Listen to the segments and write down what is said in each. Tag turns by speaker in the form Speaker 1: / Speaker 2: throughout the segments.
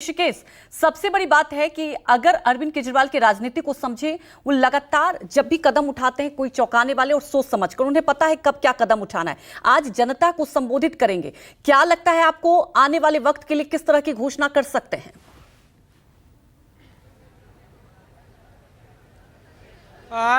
Speaker 1: ऋषिकेश, सबसे बड़ी बात है कि अगर अरविंद केजरीवाल की राजनीति को समझे, वो लगातार जब भी कदम उठाते हैं कोई चौंकाने वाले और सोच समझकर, उन्हें पता है कब क्या कदम उठाना है। आज जनता को संबोधित करेंगे। क्या लगता है आपको आने वाले वक्त के लिए किस तरह की घोषणा कर सकते हैं?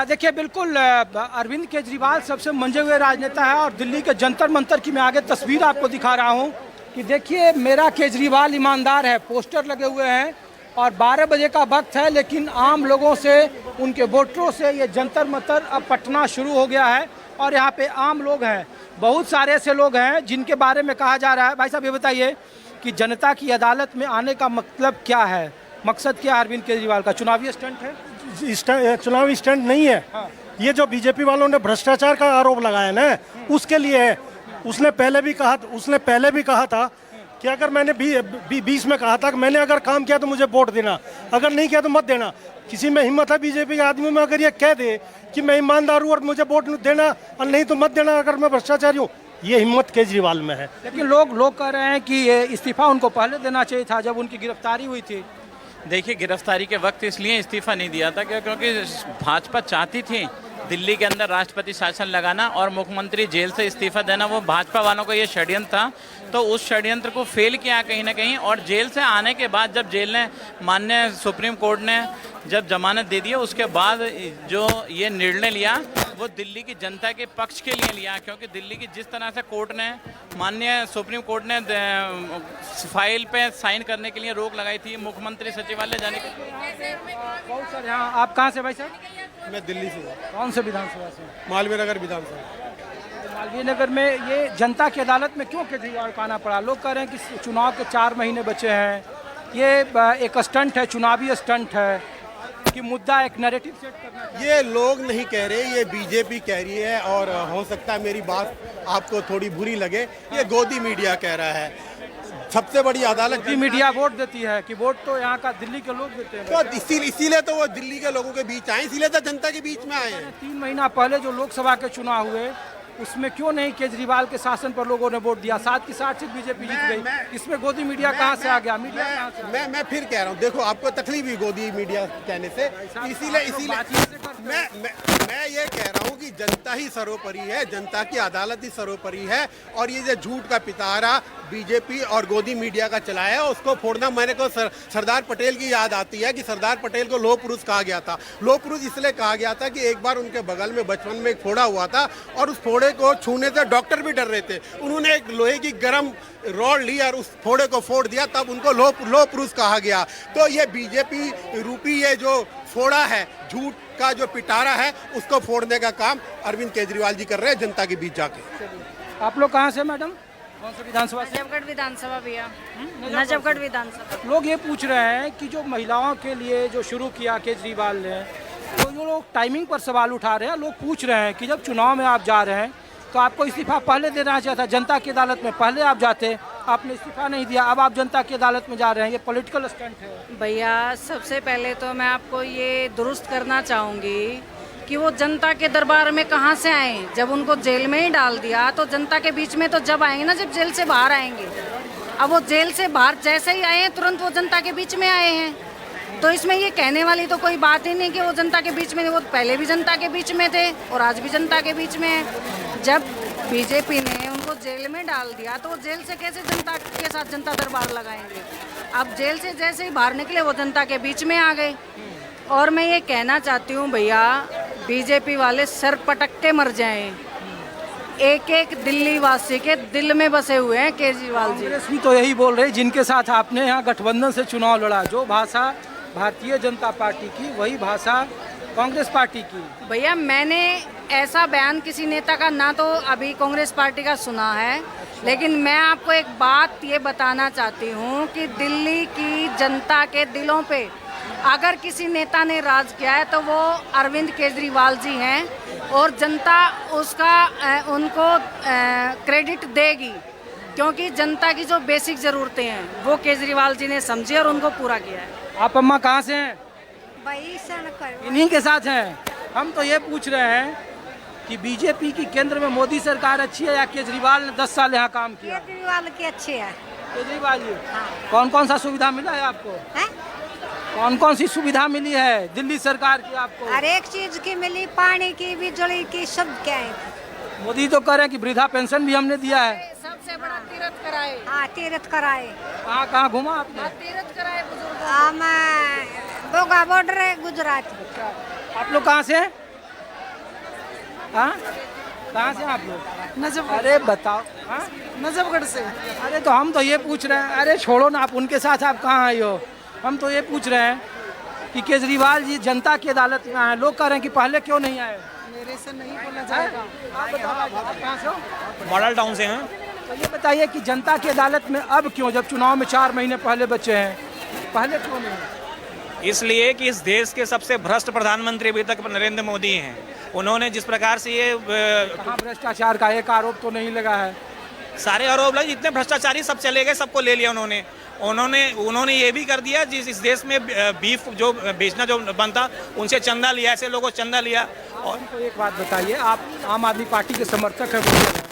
Speaker 2: देखिए, बिल्कुल अरविंद केजरीवाल सबसे मंजे हुए राजनेता है और दिल्ली के जंतर मंतर की मैं आगे तस्वीर आपको दिखा रहा हूं कि देखिए, मेरा केजरीवाल ईमानदार है, पोस्टर लगे हुए हैं और 12 बजे का वक्त है, लेकिन आम लोगों से, उनके वोटरों से ये जंतर मंतर अब पटना शुरू हो गया है और यहाँ पे आम लोग हैं, बहुत सारे ऐसे लोग हैं जिनके बारे में कहा जा रहा है। भाई साहब, ये बताइए कि जनता की अदालत में आने का मतलब क्या है, मकसद क्या है अरविंद केजरीवाल का? चुनावी स्टंट है?
Speaker 3: चुनावी स्टंट नहीं है।
Speaker 2: हाँ।
Speaker 3: ये जो बीजेपी वालों ने भ्रष्टाचार का आरोप लगाया ना, उसके लिए है। उसने पहले भी कहा था कि अगर मैंने 20 में कहा था कि मैंने अगर काम किया तो मुझे वोट देना, अगर नहीं किया तो मत देना। किसी में हिम्मत है बीजेपी के आदमी में अगर ये कह दे कि मैं ईमानदार हूँ और मुझे वोट देना और नहीं तो मत देना अगर मैं भ्रष्टाचारी हूँ, ये हिम्मत केजरीवाल में है।
Speaker 2: लेकिन लोग कह रहे हैं कि ये इस्तीफा उनको पहले देना चाहिए था जब उनकी गिरफ्तारी हुई थी।
Speaker 4: देखिए, गिरफ्तारी के वक्त इसलिए इस्तीफा नहीं दिया था क्योंकि भाजपा चाहती थी दिल्ली के अंदर राष्ट्रपति शासन लगाना और मुख्यमंत्री जेल से इस्तीफा देना। वो भाजपा वालों का ये षड्यंत्र था, तो उस षड्यंत्र को फेल किया कहीं ना कहीं। और जेल से आने के बाद जब जेल ने माननीय सुप्रीम कोर्ट ने जब जमानत दे दी, उसके बाद जो ये निर्णय लिया वो दिल्ली की जनता के पक्ष के लिए लिया, क्योंकि दिल्ली की जिस तरह से कोर्ट ने, माननीय सुप्रीम कोर्ट ने फाइल पे साइन करने के लिए रोक लगाई थी मुख्यमंत्री सचिवालय जाने के लिए।
Speaker 2: बहुत सारे। हाँ, आप कहाँ से भाई साहब?
Speaker 3: मैं दिल्ली से।
Speaker 2: कौन से विधानसभा से?
Speaker 3: मालवीय नगर विधानसभा।
Speaker 2: मालवीय नगर में ये जनता की अदालत में क्यों केजरीवाल को आना पड़ा? लोग कह रहे हैं कि चुनाव के 4 महीने बचे हैं, ये एक स्टंट है, चुनावी स्टंट है कि मुद्दा एक नैरेटिव सेट करना है।
Speaker 5: ये लोग नहीं कह रहे, ये बीजेपी कह रही है और हो सकता है मेरी बात आपको थोड़ी बुरी लगे, ये गोदी मीडिया कह रहा है। सबसे बड़ी अदालत
Speaker 2: की मीडिया वोट देती है कि वोट तो यहाँ का दिल्ली के लोग देते हैं,
Speaker 5: तो इसीलिए तो वो दिल्ली के लोगों के बीच आए, इसीलिए तो जनता के बीच में आए हैं।
Speaker 2: 3 महीना पहले जो लोकसभा के चुनाव हुए उसमें क्यों नहीं केजरीवाल के शासन पर लोगों ने वोट दिया? 7 की 60 सीट बीजेपी जीत गई। इसमें गोदी मीडिया कहाँ से आ गया? मीडिया कहाँ से?
Speaker 5: मैं फिर कह रहा हूँ, देखो आपको तकलीफ हुई गोदी मीडिया कहने से, इसीलिए मैं ये कह रहा हूँ कि जनता ही सर्वोपरि है, जनता की अदालत ही सर्वोपरि है। और ये जो झूठ का पिटारा बीजेपी और गोदी मीडिया का चलाया है, उसको फोड़ना, मैंने को सरदार पटेल की याद आती है कि सरदार पटेल को लोह पुरुष कहा गया था। लोह पुरुष इसलिए कहा गया था कि एक बार उनके बगल में बचपन में एक फोड़ा हुआ था और उस फोड़े को छूने से डॉक्टर भी डर रहे थे। उन्होंने एक लोहे की गर्म रॉड ली और उस फोड़े को फोड़ दिया, तब उनको लोह पुरुष कहा गया। तो ये बीजेपी रूपी ये जो फोड़ा है, झूठ का जो पिटारा है, उसको फोड़ने का काम अरविंद केजरीवाल जी कर रहे हैं जनता के बीच जाके।
Speaker 2: आप लोग कहाँ से मैडम? कौन सा विधानसभा से?
Speaker 6: नजफगढ़ विधानसभा भैया। नजफगढ़ विधानसभा।
Speaker 2: लोग ये पूछ रहे हैं कि जो महिलाओं के लिए जो शुरू किया केजरीवाल ने, तो जो लोग टाइमिंग पर सवाल उठा रहे हैं, लोग पूछ रहे हैं कि जब चुनाव में आप जा रहे हैं तो आपको इस्तीफा पहले देना चाहिए था। जनता की अदालत में पहले आप जाते, आपने इस्तीफा नहीं दिया, अब आप जनता की अदालत में जा रहे हैं, ये पॉलिटिकल स्टंट है।
Speaker 6: भैया, सबसे पहले तो मैं आपको ये दुरुस्त करना चाहूँगी कि वो जनता के दरबार में कहाँ से आए? जब उनको जेल में ही डाल दिया तो जनता के बीच में तो जब आएंगे ना, जब जेल से बाहर आएंगे। अब वो जेल से बाहर जैसे ही आए हैं, तुरंत वो जनता के बीच में आए हैं, तो इसमें ये कहने वाली तो कोई बात ही नहीं कि वो जनता के बीच में। वो पहले भी जनता के बीच में थे और आज भी जनता के बीच में है। जब बीजेपी ने उनको जेल में डाल दिया तो वो जेल से कैसे जनता के साथ जनता दरबार लगाएंगे? अब जेल से जैसे ही बाहर निकले वो जनता के बीच में आ गए। और मैं ये कहना चाहती हूँ भैया, बीजेपी वाले सर पटक के मर जाएं। एक एक दिल्ली वासी के दिल में बसे हुए हैं केजरीवाल जी।
Speaker 2: कांग्रेस भी तो यही बोल रहे, जिनके साथ आपने यहाँ गठबंधन से चुनाव लड़ा, जो भाषा भारतीय जनता पार्टी की वही भाषा कांग्रेस पार्टी की।
Speaker 6: भैया, मैंने ऐसा बयान किसी नेता का ना तो अभी कांग्रेस पार्टी का सुना है, लेकिन मैं आपको एक बात ये बताना चाहती हूँ कि दिल्ली की जनता के दिलों पे अगर किसी नेता ने राज किया है तो वो अरविंद केजरीवाल जी हैं और जनता उसका उनको क्रेडिट देगी, क्योंकि जनता की जो बेसिक ज़रूरतें हैं वो केजरीवाल जी ने समझी और उनको पूरा किया है।
Speaker 2: आप अम्मा कहाँ से हैं?
Speaker 6: भाई
Speaker 2: इन्हीं के साथ हैं। हम तो ये पूछ रहे हैं कि बीजेपी की केंद्र में मोदी सरकार अच्छी है या केजरीवाल ने 10 साल यहाँ काम किया?
Speaker 7: केजरीवाल की अच्छी है।
Speaker 2: केजरीवाल जी, कौन कौन सा सुविधा मिला है आपको? कौन कौन सी सुविधा मिली है दिल्ली सरकार की आपको?
Speaker 7: हर एक चीज की मिली, पानी की, बिजली की, सब क्या है।
Speaker 2: मोदी तो कह रहे हैं कि वृद्धा पेंशन भी हमने दिया है।
Speaker 6: सबसे बड़ा तीर्थ कराए।
Speaker 7: हाँ, तीर्थ कराए।
Speaker 2: कहाँ कहाँ घूमा आपने?
Speaker 6: तीर्थ कराए बुजुर्ग।
Speaker 7: हम बोगा बॉर्डर है, गुजरात।
Speaker 2: आप लोग कहाँ से हैं? हाँ, कहाँ से हैं आप लोग?
Speaker 6: नजफगढ़।
Speaker 2: अरे बताओ। हाँ,
Speaker 6: नजफगढ़ से।
Speaker 2: अरे तो हम तो ये पूछ रहे हैं, अरे छोड़ो ना, आप उनके साथ आप कहाँ आए हो? हम तो ये पूछ रहे हैं कि केजरीवाल जी जनता की अदालत में आए, लोग कह रहे हैं कि पहले क्यों नहीं आए?
Speaker 6: मेरे से नहीं बोला जाएगा।
Speaker 2: आप बताओ, आप कहाँ से हो?
Speaker 8: मॉडल टाउन से हैं।
Speaker 2: तो ये बताइए कि जनता की अदालत में अब क्यों, जब चुनाव में 4 महीने पहले बचे हैं, पहले क्यों नहीं?
Speaker 8: इसलिए कि इस देश के सबसे भ्रष्ट प्रधानमंत्री अभी तक नरेंद्र मोदी हैं। उन्होंने जिस प्रकार से ये
Speaker 2: कहाँ भ्रष्टाचार का एक आरोप तो नहीं लगा है?
Speaker 8: सारे आरोप लगे, जितने भ्रष्टाचारी सब चले गए, सबको ले लिया उन्होंने ये भी कर दिया, जिस इस देश में बीफ जो बेचना जो बनता उनसे चंदा लिया, ऐसे लोगों से चंदा लिया। और
Speaker 2: हमको एक बात बताइए, आप आम आदमी पार्टी के समर्थक हैं, बोल रहे हैं।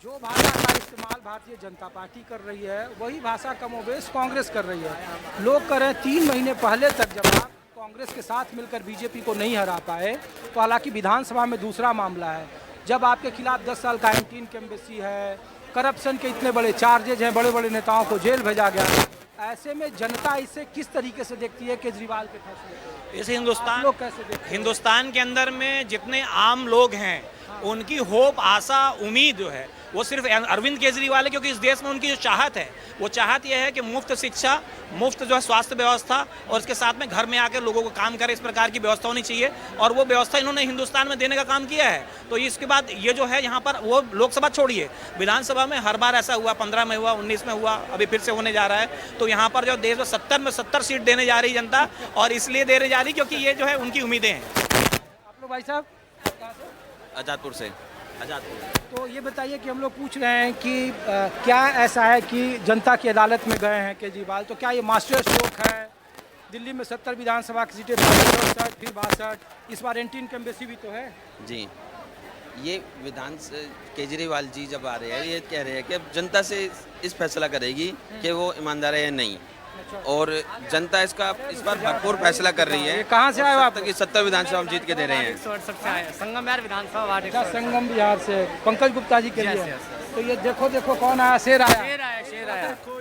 Speaker 2: जो भाषा का इस्तेमाल भारतीय जनता पार्टी कर रही है वही भाषा कमोबेश कांग्रेस कर रही है। लोग कह रहे हैं 3 महीने पहले तक जब आप कांग्रेस के साथ मिलकर बीजेपी को नहीं हरा पाए, तो हालांकि विधानसभा में दूसरा मामला है, जब आपके खिलाफ 10 साल का एंटी इनकम्बेंसी है, करप्शन के इतने बड़े चार्जेज हैं, बड़े बड़े नेताओं को जेल भेजा गया, ऐसे में जनता इसे किस तरीके से देखती है केजरीवाल के फैसले को?
Speaker 8: इस हिंदुस्तान
Speaker 2: लोग कैसे देखते हैं?
Speaker 8: हिंदुस्तान के अंदर में जितने आम लोग हैं उनकी होप, आशा, उम्मीद जो है वो सिर्फ अरविंद केजरीवाल है, क्योंकि इस देश में उनकी जो चाहत है वो चाहत यह है कि मुफ्त शिक्षा, मुफ्त जो है स्वास्थ्य व्यवस्था, और इसके साथ में घर में आकर लोगों को काम करे, इस प्रकार की व्यवस्था होनी चाहिए। और वो व्यवस्था इन्होंने हिंदुस्तान में देने का काम किया है। तो इसके बाद ये जो है यहाँ पर, वो लोकसभा छोड़िए, विधानसभा में हर बार ऐसा हुआ, 15 में हुआ, 19 में हुआ, अभी फिर से होने जा रहा है। तो यहाँ पर जो देश में 70 सीट देने जा रही जनता, और इसलिए देने जा रही क्योंकि ये जो है उनकी उम्मीदें हैं।
Speaker 2: आप लोग भाई साहब
Speaker 4: आजादपुर से।
Speaker 2: तो ये बताइए कि हम लोग पूछ रहे हैं कि क्या ऐसा है कि जनता की अदालत में गए हैं केजरीवाल, तो क्या ये मास्टर स्ट्रोक है? दिल्ली में 70 विधानसभा की सीटें, 62 फिर 62, इस बार एंटी इनकम्बेंसी भी तो है।
Speaker 9: जी, ये केजरीवाल जी जब आ रहे हैं, ये कह रहे हैं कि अब जनता से इस फैसला करेगी कि वो ईमानदार है या नहीं, और जनता इस बार भरपूर फैसला कर रही है।
Speaker 2: कहाँ से आए हो आप?
Speaker 9: 70 विधानसभा हम जीत के दे रहे हैं।
Speaker 2: संगम बिहार से पंकज गुप्ता जी के लिए। तो ये देखो कौन आया, शेर आया। तो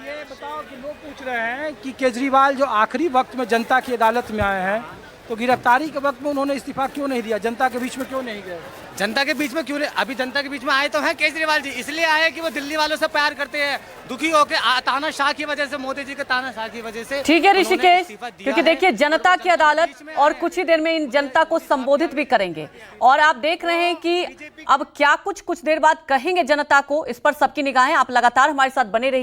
Speaker 2: ये बताओ कि लोग पूछ रहे हैं कि केजरीवाल जो आखिरी वक्त में जनता की अदालत में आए हैं, तो गिरफ्तारी के वक्त में उन्होंने इस्तीफा क्यों नहीं दिया, जनता के बीच में क्यों नहीं गए?
Speaker 10: जनता के बीच में क्यों नहीं? अभी जनता के बीच में आए तो हैं केजरीवाल जी, इसलिए आए कि वो दिल्ली वालों से प्यार करते हैं, दुखी होकर तानाशाह की वजह से, मोदी जी के तानाशाह की वजह से।
Speaker 1: ठीक है ऋषिकेश, क्योंकि देखिए जनता की अदालत और कुछ ही देर में इन जनता को संबोधित भी करेंगे, और आप देख रहे हैं कि अब क्या कुछ देर बाद कहेंगे जनता को, इस पर सबकी निगाहें। आप लगातार हमारे साथ बने रहिए।